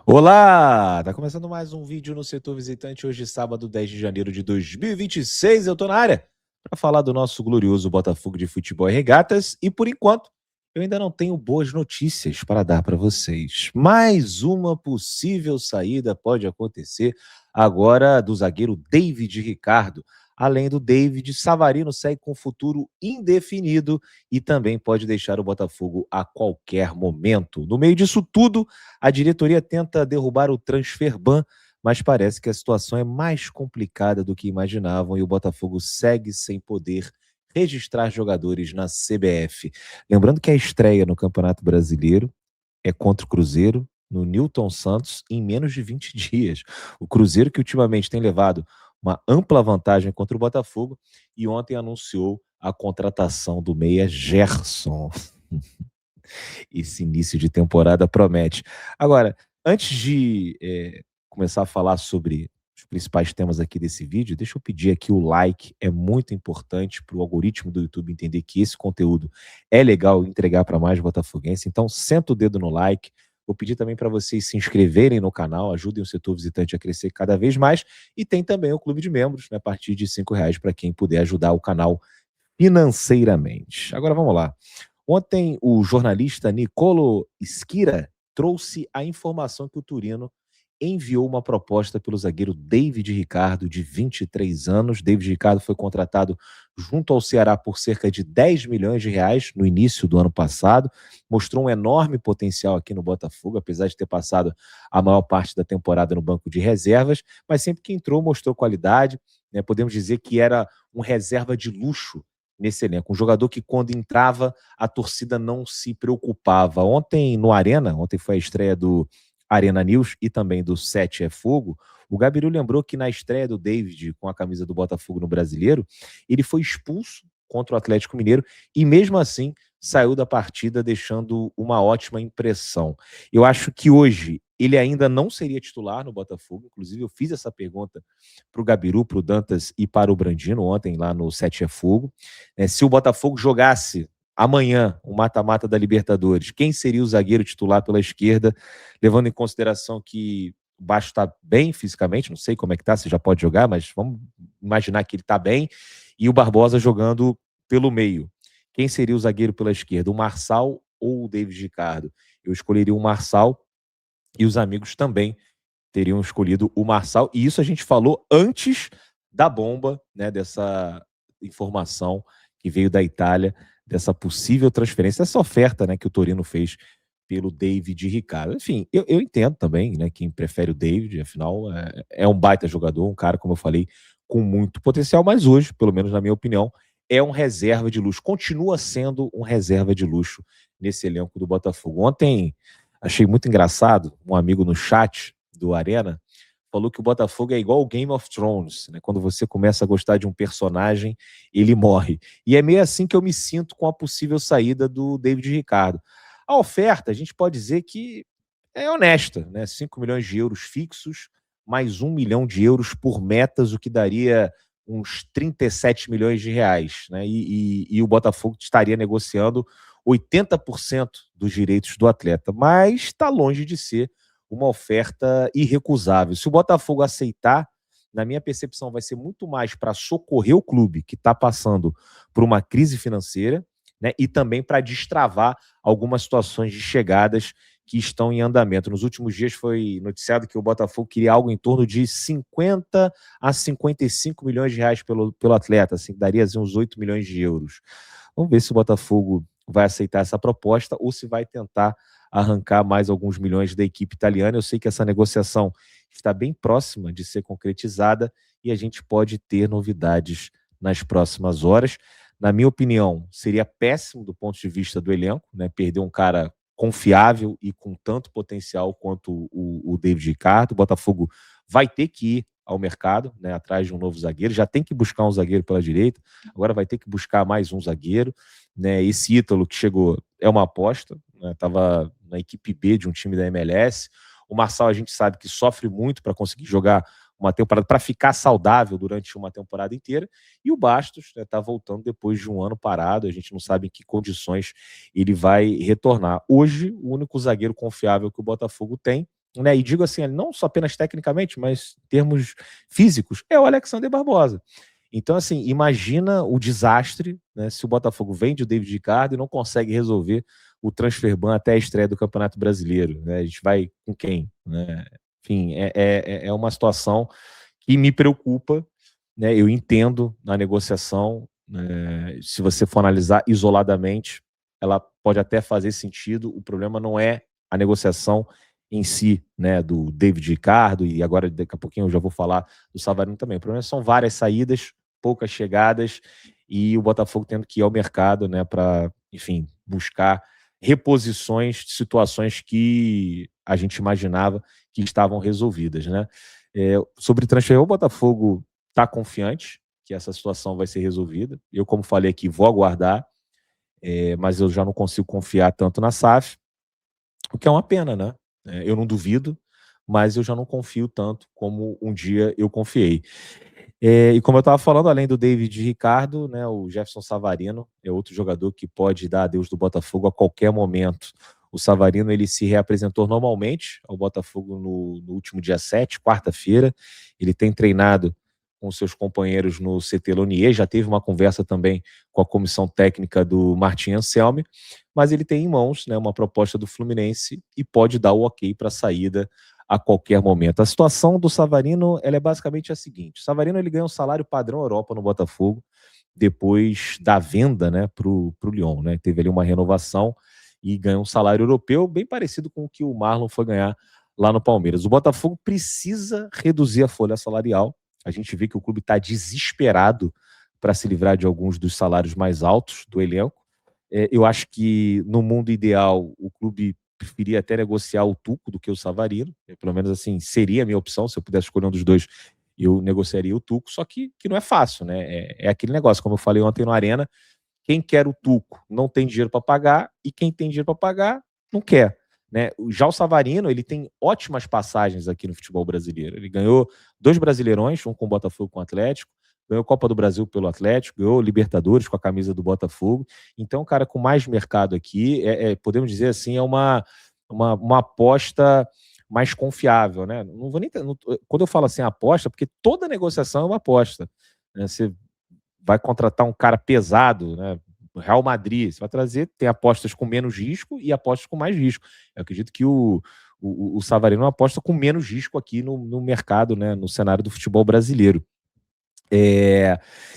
Olá! Tá começando mais um vídeo no Setor Visitante, hoje sábado, 10 de janeiro de 2026. Eu tô na área para falar do nosso glorioso Botafogo de Futebol e Regatas e, por enquanto, eu ainda não tenho boas notícias para dar para vocês. Mais uma possível saída pode acontecer agora do zagueiro David Ricardo. Além do David, Savarino segue com futuro indefinido e também pode deixar o Botafogo a qualquer momento. No meio disso tudo, a diretoria tenta derrubar o transfer ban, mas parece que a situação é mais complicada do que imaginavam e o Botafogo segue sem poder registrar jogadores na CBF. Lembrando que a estreia no Campeonato Brasileiro é contra o Cruzeiro, no Newton Santos, em menos de 20 dias. O Cruzeiro, que ultimamente tem levado uma ampla vantagem contra o Botafogo, e ontem anunciou a contratação do meia Gerson. Esse início de temporada promete. Agora, antes de começar a falar sobre os principais temas aqui desse vídeo, deixa eu pedir aqui o like, é muito importante para o algoritmo do YouTube entender que esse conteúdo é legal entregar para mais botafoguense, então senta o dedo no like. Vou pedir também para vocês se inscreverem no canal, ajudem o setor visitante a crescer cada vez mais, e tem também o clube de membros, né, a partir de R$ 5 para quem puder ajudar o canal financeiramente. Agora vamos lá. Ontem, o jornalista Nicolo Schira trouxe a informação que o Turino enviou uma proposta pelo zagueiro David Ricardo, de 23 anos. David Ricardo foi contratado junto ao Ceará por cerca de R$ 10 milhões no início do ano passado. Mostrou um enorme potencial aqui no Botafogo, apesar de ter passado a maior parte da temporada no banco de reservas, mas sempre que entrou mostrou qualidade, né? Podemos dizer que era um reserva de luxo nesse elenco. Um jogador que, quando entrava, a torcida não se preocupava. Ontem foi a estreia do Arena News e também do Sete é Fogo, o Gabiru lembrou que na estreia do David com a camisa do Botafogo no Brasileiro, ele foi expulso contra o Atlético Mineiro e mesmo assim saiu da partida deixando uma ótima impressão. Eu acho que hoje ele ainda não seria titular no Botafogo, inclusive eu fiz essa pergunta para o Gabiru, para o Dantas e para o Brandino ontem lá no Sete é Fogo. Se o Botafogo jogasse amanhã o mata-mata da Libertadores, quem seria o zagueiro titular pela esquerda, levando em consideração que o Baixo está bem fisicamente, não sei como é que tá, se já pode jogar, mas vamos imaginar que ele está bem, e o Barbosa jogando pelo meio. Quem seria o zagueiro pela esquerda, o Marçal ou o David Ricardo? Eu escolheria o Marçal e os amigos também teriam escolhido o Marçal, e isso a gente falou antes da bomba, né, dessa informação que veio da Itália, dessa possível transferência, essa oferta, né, que o Torino fez pelo David Ricardo. Enfim, eu entendo também, né, quem prefere o David, afinal, é um baita jogador, um cara, como eu falei, com muito potencial, mas hoje, pelo menos na minha opinião, é um reserva de luxo, continua sendo um reserva de luxo nesse elenco do Botafogo. Ontem, achei muito engraçado, um amigo no chat do Arena falou que o Botafogo é igual o Game of Thrones, né? Quando você começa a gostar de um personagem, ele morre. E é meio assim que eu me sinto com a possível saída do David Ricardo. A oferta, a gente pode dizer que é honesta, né? 5 milhões de euros fixos, mais 1 milhão de euros por metas, o que daria uns 37 milhões de reais, né? E o Botafogo estaria negociando 80% dos direitos do atleta, mas está longe de ser uma oferta irrecusável. Se o Botafogo aceitar, na minha percepção, vai ser muito mais para socorrer o clube que está passando por uma crise financeira, né, e também para destravar algumas situações de chegadas que estão em andamento. Nos últimos dias foi noticiado que o Botafogo queria algo em torno de 50 a 55 milhões de reais pelo atleta, assim, daria assim, uns 8 milhões de euros. Vamos ver se o Botafogo vai aceitar essa proposta ou se vai tentar arrancar mais alguns milhões da equipe italiana. Eu sei que essa negociação está bem próxima de ser concretizada e a gente pode ter novidades nas próximas horas. Na minha opinião, seria péssimo do ponto de vista do elenco, né? Perder um cara confiável e com tanto potencial quanto o David Ricardo. O Botafogo vai ter que ir ao mercado, né, atrás de um novo zagueiro, já tem que buscar um zagueiro pela direita, agora vai ter que buscar mais um zagueiro, né? Esse Ítalo que chegou é uma aposta, né? Estava na equipe B de um time da MLS. O Marçal, a gente sabe que sofre muito para conseguir jogar uma temporada, para ficar saudável durante uma temporada inteira, e o Bastos está, né, voltando depois de um ano parado, a gente não sabe em que condições ele vai retornar. Hoje, o único zagueiro confiável que o Botafogo tem né, e digo assim, não só apenas tecnicamente, mas em termos físicos, é o Alexander Barbosa. Então, assim, imagina o desastre, né, se o Botafogo vende o David Ricardo e não consegue resolver o transfer ban até a estreia do Campeonato Brasileiro, né? A gente vai com quem, né? Enfim, é uma situação que me preocupa, né? Eu entendo na negociação, né, se você for analisar isoladamente, ela pode até fazer sentido. O problema não é a negociação em si, né, do David Ricardo, e agora daqui a pouquinho eu já vou falar do Savarino também. O problema são várias saídas, poucas chegadas, e o Botafogo tendo que ir ao mercado, né, para, enfim, buscar reposições de situações que a gente imaginava que estavam resolvidas, né? Sobre transfer, o Botafogo está confiante que essa situação vai ser resolvida. Eu, como falei aqui, vou aguardar, mas eu já não consigo confiar tanto na SAF, o que é uma pena, né? Eu não duvido, mas eu já não confio tanto como um dia eu confiei. E como eu estava falando, além do David Ricardo, né, o Jefferson Savarino é outro jogador que pode dar adeus do Botafogo a qualquer momento. O Savarino, ele se reapresentou normalmente ao Botafogo no último dia 7, quarta-feira. Ele tem treinado com seus companheiros no CT Lonier, já teve uma conversa também com a comissão técnica do Martin Anselmi, mas ele tem em mãos, né, uma proposta do Fluminense e pode dar o ok para a saída a qualquer momento. A situação do Savarino, ela é basicamente a seguinte: o Savarino, ele ganha um salário padrão Europa no Botafogo depois da venda, né, para o Lyon, né? Teve ali uma renovação e ganhou um salário europeu bem parecido com o que o Marlon foi ganhar lá no Palmeiras. O Botafogo precisa reduzir a folha salarial. A gente vê que o clube está desesperado para se livrar de alguns dos salários mais altos do elenco. Eu acho que no mundo ideal o clube preferia até negociar o Tuco do que o Savarino. Pelo menos assim, seria a minha opção. Se eu pudesse escolher um dos dois, eu negociaria o Tuco. Só que não é fácil, né? É aquele negócio, como eu falei ontem no Arena, quem quer o Tuco não tem dinheiro para pagar, e quem tem dinheiro para pagar não quer. Né? Já o Savarino, ele tem ótimas passagens aqui no futebol brasileiro. Ele ganhou 2 Brasileirões, um com o Botafogo, com o Atlético, ganhou Copa do Brasil pelo Atlético, ganhou Libertadores com a camisa do Botafogo. Então, o cara com mais mercado aqui, podemos dizer assim, é uma aposta mais confiável, né? Não vou nem, quando eu falo assim aposta, porque toda negociação é uma aposta, né? Você vai contratar um cara pesado, né? Real Madrid, você vai trazer, tem apostas com menos risco e apostas com mais risco. Eu acredito que o Savarino é uma aposta com menos risco aqui no mercado, né? No cenário do futebol brasileiro.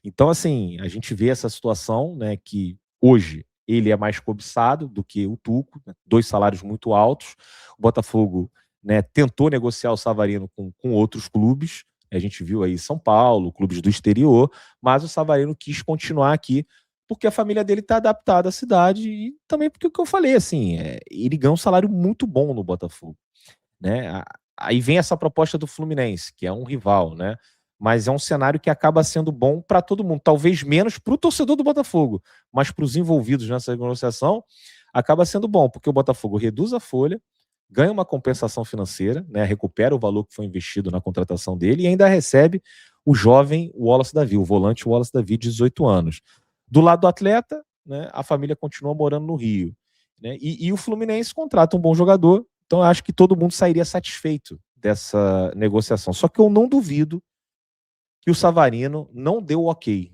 Então, assim, a gente vê essa situação, né, que hoje ele é mais cobiçado do que o Tuco, né, 2 salários muito altos. O Botafogo, né, tentou negociar o Savarino com outros clubes, a gente viu aí São Paulo, clubes do exterior, mas o Savarino quis continuar aqui porque a família dele está adaptada à cidade e também porque o que eu falei, assim, ele ganha um salário muito bom no Botafogo, né? Aí vem essa proposta do Fluminense, que é um rival, né? Mas é um cenário que acaba sendo bom para todo mundo, talvez menos para o torcedor do Botafogo, mas para os envolvidos nessa negociação acaba sendo bom, porque o Botafogo reduz a folha, ganha uma compensação financeira, né? Recupera o valor que foi investido na contratação dele e ainda recebe o jovem Wallace Davi, o volante Wallace Davi, de 18 anos. Do lado do atleta, né, a família continua morando no Rio, né? E o Fluminense contrata um bom jogador. Então, eu acho que todo mundo sairia satisfeito dessa negociação. Só que eu não duvido que o Savarino não deu ok.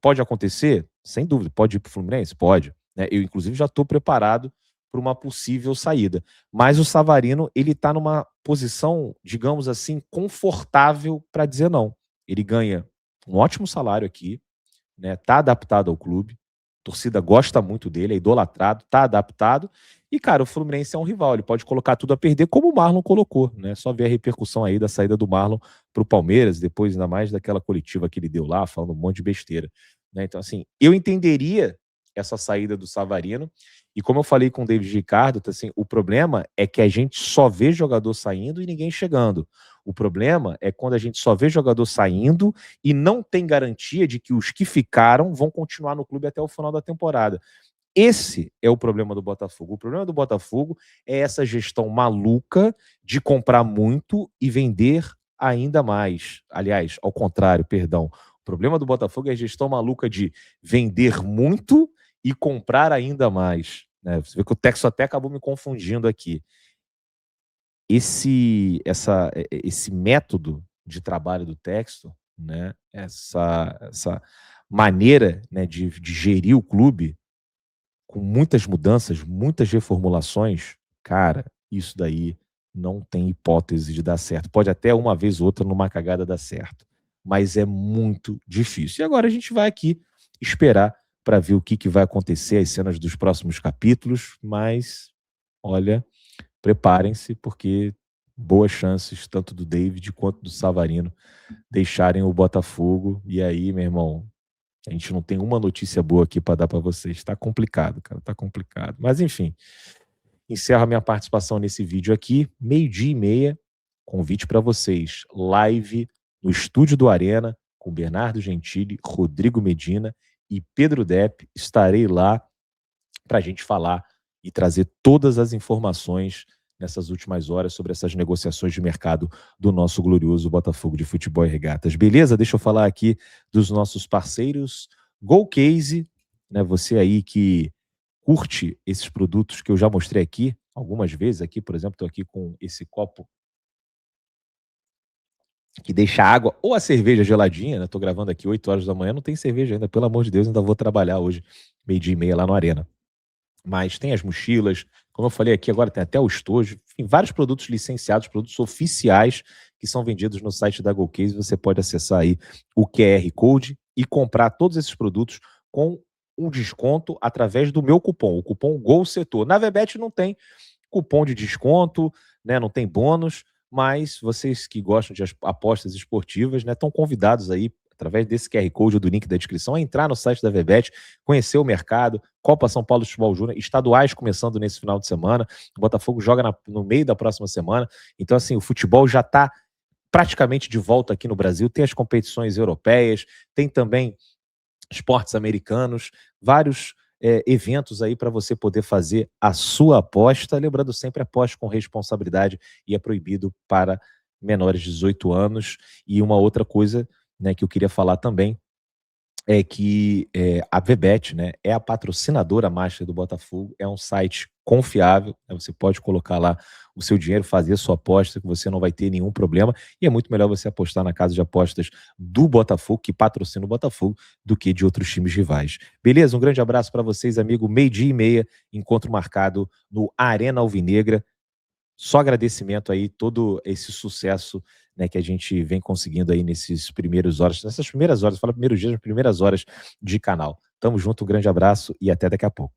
Pode acontecer? Sem dúvida. Pode ir para o Fluminense? Pode. Eu, inclusive, já estou preparado para uma possível saída. Mas o Savarino, ele está numa posição, digamos assim, confortável para dizer não. Ele ganha um ótimo salário aqui, né? Tá adaptado ao clube. A torcida gosta muito dele, é idolatrado, tá adaptado. E, cara, o Fluminense é um rival, ele pode colocar tudo a perder, como o Marlon colocou, né? Só ver a repercussão aí da saída do Marlon pro Palmeiras, depois ainda mais daquela coletiva que ele deu lá, falando um monte de besteira, né? Então, assim, eu entenderia essa saída do Savarino, e como eu falei com o David Ricardo, assim, o problema é que a gente só vê jogador saindo e ninguém chegando. O problema é quando a gente só vê jogador saindo e não tem garantia de que os que ficaram vão continuar no clube até o final da temporada. Esse é o problema do Botafogo. O problema do Botafogo é essa gestão maluca de comprar muito e vender ainda mais. Aliás, ao contrário, perdão. O problema do Botafogo é a gestão maluca de vender muito e comprar ainda mais, né? Você vê que o Texo até acabou me confundindo aqui. esse método de trabalho do Textor, né, essa maneira, né, de gerir o clube com muitas mudanças, muitas reformulações, cara, isso daí não tem hipótese de dar certo. Pode até uma vez ou outra numa cagada dar certo, mas é muito difícil. E agora a gente vai aqui esperar para ver o que vai acontecer, as cenas dos próximos capítulos, mas olha, preparem-se porque boas chances tanto do David quanto do Savarino deixarem o Botafogo. E aí, meu irmão, a gente não tem uma notícia boa aqui para dar para vocês. Tá complicado, cara, tá complicado. Mas enfim, encerro a minha participação nesse vídeo aqui, 12h30. Convite para vocês, live no estúdio do Arena com Bernardo Gentili, Rodrigo Medina e Pedro Depp. Estarei lá para a gente falar e trazer todas as informações nessas últimas horas sobre essas negociações de mercado do nosso glorioso Botafogo de Futebol e Regatas. Beleza? Deixa eu falar aqui dos nossos parceiros. Golcase, né? Você aí que curte esses produtos que eu já mostrei aqui algumas vezes. Aqui, por exemplo, estou aqui com esse copo que deixa a água ou a cerveja geladinha, né? Estou gravando aqui 8 horas da manhã, não tem cerveja ainda, pelo amor de Deus, ainda vou trabalhar hoje, 12h30 lá no Arena. Mas tem as mochilas, como eu falei aqui, agora tem até o estojo, enfim, vários produtos licenciados, produtos oficiais que são vendidos no site da Golcase. Você pode acessar aí o QR Code e comprar todos esses produtos com um desconto através do meu cupom, o cupom GOLSETOR. Na Vebet não tem cupom de desconto, né, não tem bônus, mas vocês que gostam de apostas esportivas, né, estão convidados aí, através desse QR Code ou do link da descrição, a entrar no site da Vebet, conhecer o mercado, Copa São Paulo de Futebol Júnior, estaduais começando nesse final de semana, o Botafogo joga no meio da próxima semana, então assim, o futebol já está praticamente de volta aqui no Brasil, tem as competições europeias, tem também esportes americanos, vários eventos aí para você poder fazer a sua aposta, lembrando sempre, aposte com responsabilidade e é proibido para menores de 18 anos. E uma outra coisa, né, que eu queria falar também é que a Vebet, né, é a patrocinadora master do Botafogo, é um site confiável, né, você pode colocar lá o seu dinheiro, fazer a sua aposta, que você não vai ter nenhum problema, e é muito melhor você apostar na casa de apostas do Botafogo, que patrocina o Botafogo, do que de outros times rivais. Beleza? Um grande abraço para vocês, amigo. 12h30, encontro marcado no Arena Alvinegra. Só agradecimento aí, todo esse sucesso, né, que a gente vem conseguindo aí nessas primeiras horas, fala primeiros dias, nas primeiras horas de canal. Tamo junto, um grande abraço e até daqui a pouco.